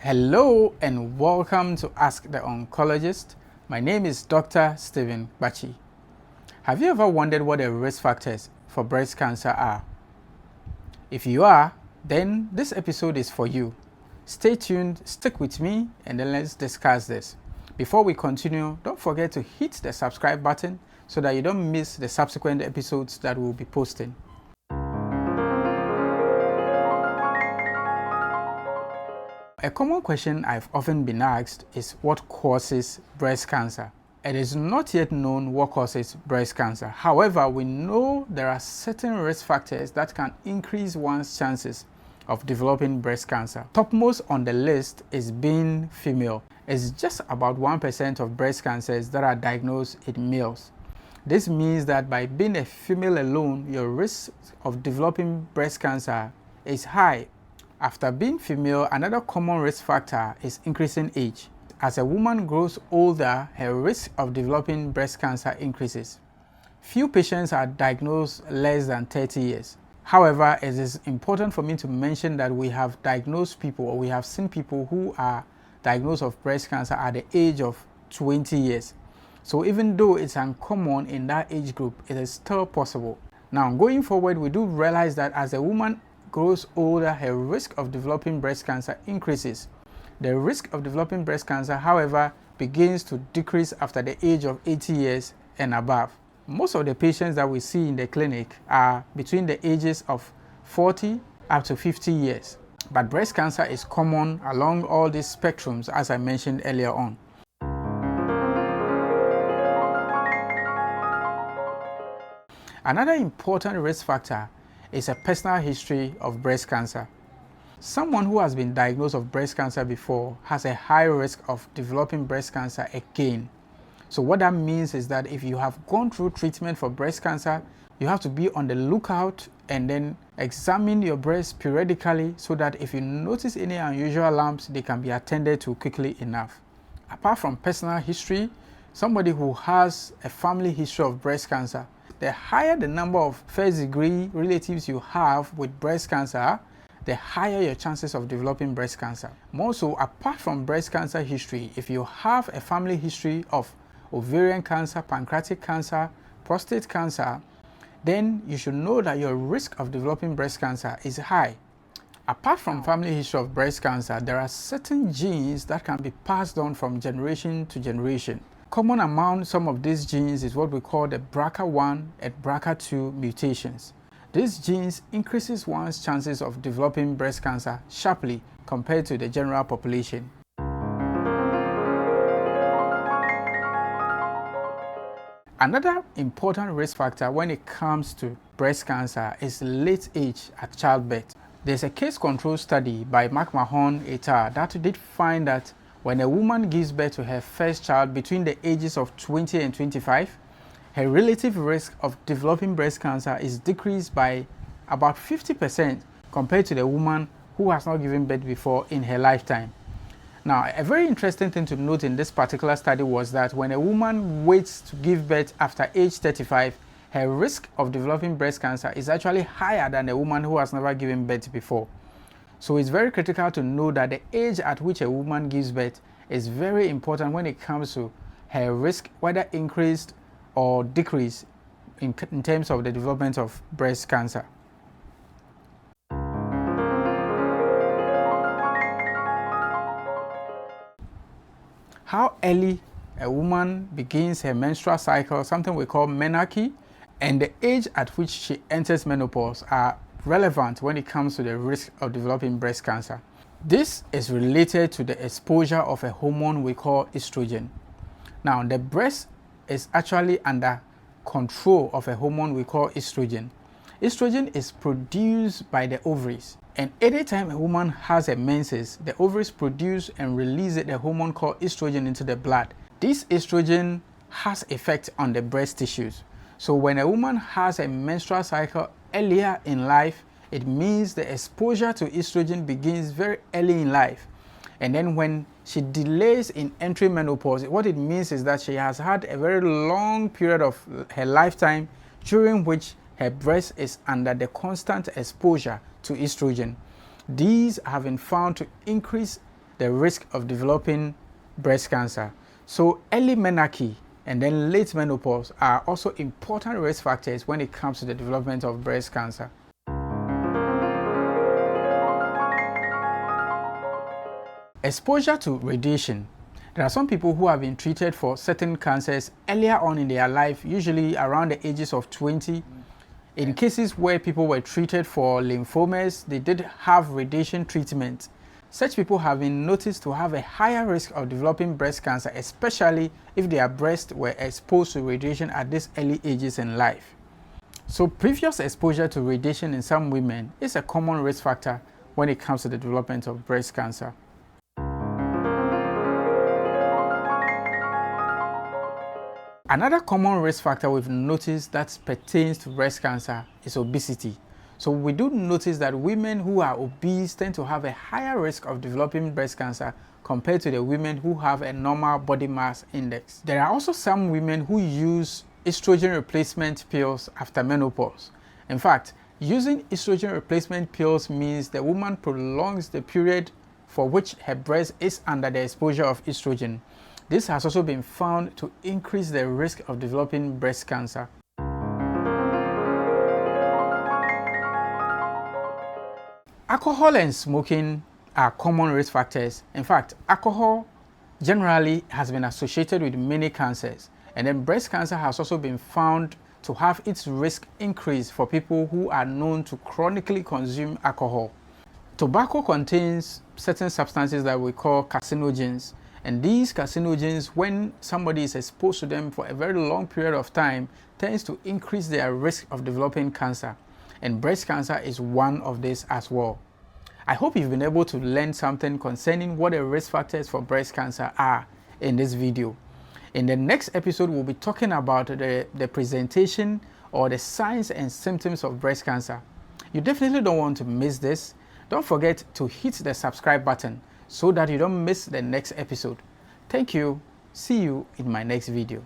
Hello and welcome to Ask the Oncologist. My name is Dr. Kpatsi. Have you ever wondered what the risk factors for breast cancer are? If you are, then this episode is for you. Stay tuned, stick with me, and then let's discuss this. Before we continue, don't forget to hit the subscribe button so that you don't miss the subsequent episodes that we'll be posting. A common question I've often been asked is what causes breast cancer? It is not yet known what causes breast cancer. However, we know there are certain risk factors that can increase one's chances of developing breast cancer. Topmost on the list is being female. It's just about 1% of breast cancers that are diagnosed in males. This means that by being a female alone, your risk of developing breast cancer is high. After being female, another common risk factor is increasing age. As a woman grows older, her risk of developing breast cancer increases. Few patients are diagnosed less than 30 years. However, it is important for me to mention that we have diagnosed people, or we have seen people who are diagnosed of breast cancer at the age of 20 years. So even though it's uncommon in that age group, it is still possible. Now, going forward, we do realize that as a woman grows older, her risk of developing breast cancer increases. The risk of developing breast cancer, however, begins to decrease after the age of 80 years and above. Most of the patients that we see in the clinic are between the ages of 40 up to 50 years. But breast cancer is common along all these spectrums, as I mentioned earlier on. Another important risk factor is a personal history of breast cancer. Someone who has been diagnosed of breast cancer before has a high risk of developing breast cancer again. So what that means is that if you have gone through treatment for breast cancer, you have to be on the lookout and then examine your breast periodically so that if you notice any unusual lumps, they can be attended to quickly enough. Apart from personal history, somebody who has a family history of breast cancer, the higher the number of first-degree relatives you have with breast cancer, the higher your chances of developing breast cancer. More so, apart from breast cancer history, if you have a family history of ovarian cancer, pancreatic cancer, prostate cancer, then you should know that your risk of developing breast cancer is high. Apart from family history of breast cancer, there are certain genes that can be passed on from generation to generation. Common among some of these genes is what we call the BRCA1 and BRCA2 mutations. These genes increases one's chances of developing breast cancer sharply compared to the general population. Another important risk factor when it comes to breast cancer is late age at childbirth. There's a case control study by McMahon et al. That did find that when a woman gives birth to her first child between the ages of 20 and 25, her relative risk of developing breast cancer is decreased by about 50% compared to the woman who has not given birth before in her lifetime. Now, a very interesting thing to note in this particular study was that when a woman waits to give birth after age 35, her risk of developing breast cancer is actually higher than a woman who has never given birth before. So it's very critical to know that the age at which a woman gives birth is very important when it comes to her risk, whether increased or decreased in terms of the development of breast cancer. How early a woman begins her menstrual cycle, something we call menarche, and the age at which she enters menopause are relevant when it comes to the risk of developing breast cancer. This is related to the exposure of a hormone we call estrogen. Now, the breast is actually under control of a hormone we call estrogen. Estrogen is produced by the ovaries, and anytime a woman has a menses, the ovaries produce and release the hormone called estrogen into the blood. This estrogen has effect on the breast tissues. So when a woman has a menstrual cycle earlier in life, it means the exposure to estrogen begins very early in life. And then when she delays in entering menopause, what it means is that she has had a very long period of her lifetime during which her breast is under the constant exposure to estrogen. These have been found to increase the risk of developing breast cancer. So early menarche and then late menopause are also important risk factors when it comes to the development of breast cancer. Exposure to radiation. There are some people who have been treated for certain cancers earlier on in their life, usually around the ages of 20. In cases where people were treated for lymphomas, they did have radiation treatment. Such people have been noticed to have a higher risk of developing breast cancer, especially if their breasts were exposed to radiation at these early ages in life. So previous exposure to radiation in some women is a common risk factor when it comes to the development of breast cancer. Another common risk factor we've noticed that pertains to breast cancer is obesity. So we do notice that women who are obese tend to have a higher risk of developing breast cancer compared to the women who have a normal body mass index. There are also some women who use estrogen replacement pills after menopause. In fact, using estrogen replacement pills means the woman prolongs the period for which her breast is under the exposure of estrogen. This has also been found to increase the risk of developing breast cancer. Alcohol and smoking are common risk factors. In fact, alcohol generally has been associated with many cancers, and then breast cancer has also been found to have its risk increase for people who are known to chronically consume alcohol. Tobacco contains certain substances that we call carcinogens, and these carcinogens, when somebody is exposed to them for a very long period of time, tends to increase their risk of developing cancer. And breast cancer is one of these as well. I hope you've been able to learn something concerning what the risk factors for breast cancer are in this video. In the next episode, we'll be talking about the presentation or the signs and symptoms of breast cancer. You definitely don't want to miss this. Don't forget to hit the subscribe button so that you don't miss the next episode. Thank you. See you in my next video.